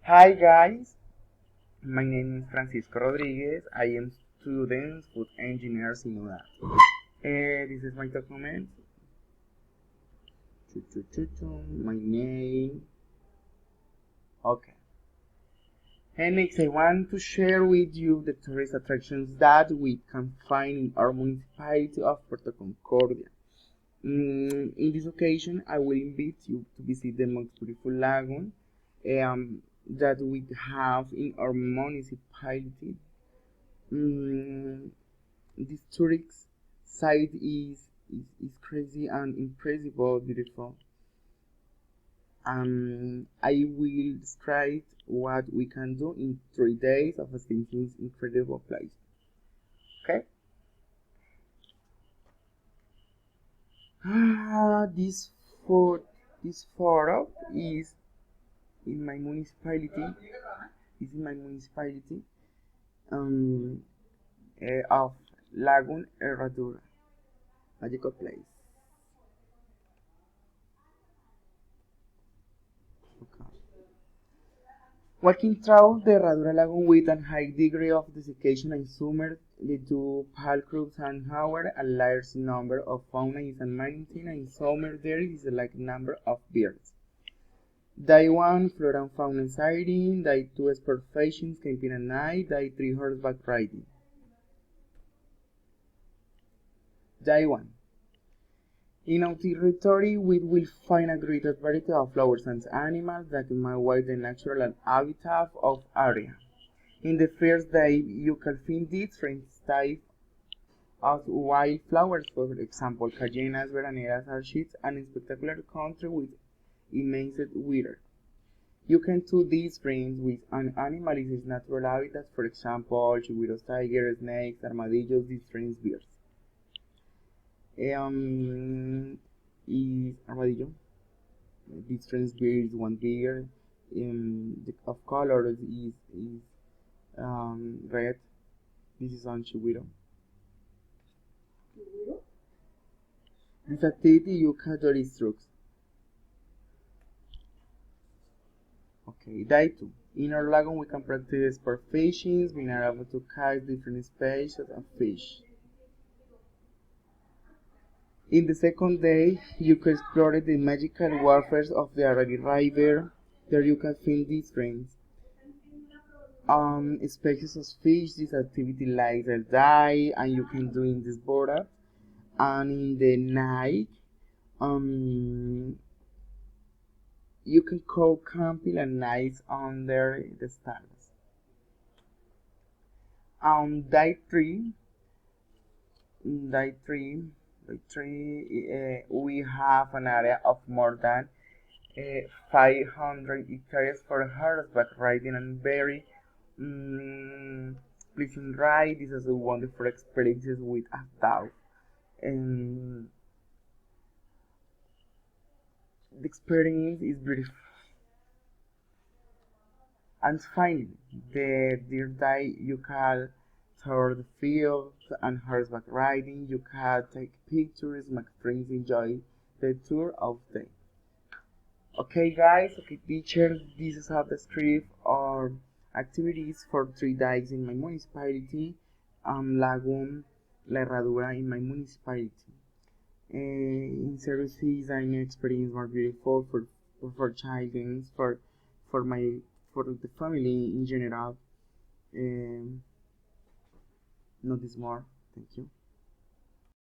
Hi guys, my name is Francisco Rodriguez. I am student food engineer in UDA. This is my document. My name. Okay. And next, I want to share with you the tourist attractions that we can find in our municipality of Puerto Concordia. In this occasion, I will invite you to visit the most beautiful lagoon that we have in our municipality. This tourist site is crazy and impressive, beautiful. I will describe what we can do in 3 days of visiting this incredible place. Okay. This photo is in my municipality. Is in my municipality. Of Lagoon Herradura, magical place. Okay. Walking through the Herradura Lagoon with a high degree of desiccation in summer lead to pale crops and however a large number of fauna is maintained in summer there is a like number of birds. Day 1 flora and fauna sighting, day 2 sport fishing, camping at night, day 3 horseback riding. Day 1. In our territory, we will find a great variety of flowers and animals that might widen the natural habitat of area. In the first day, you can find different types of wildflowers, for example, cayenas, veraneras, orchids, and spectacular country with immense weather. You can do these friends with an animal in its natural habitat, for example, chigüiros, tigers, snakes, armadillos, different birds. Is armadillo. Different beard is one beard. Of colors is red. This is on chigüiro. This activity you can do instructs. Okay, day 2. In our lagoon we can practice sport fishing. We are able to catch different species of fish. In the second day, you can explore the magical waters of the Arari River. There you can find different species of fish. This activity likes a dive, and you can do in this border. And in the night, you can go camping at night under the stars. Day 3, we have an area of more than 500 hectares for horseback riding and very pleasing ride. This is a wonderful experiences with a dog. And the experience is beautiful. And finally, the third day you can tour the field and horseback riding. You can take pictures, make friends, enjoy the tour of the day. Okay guys, okay teachers, this is how the script or activities for 3 days in my municipality, Lagoon La Herradura in my municipality. In services I experience more beautiful for children, for my for the family in general. Not this more. Thank you.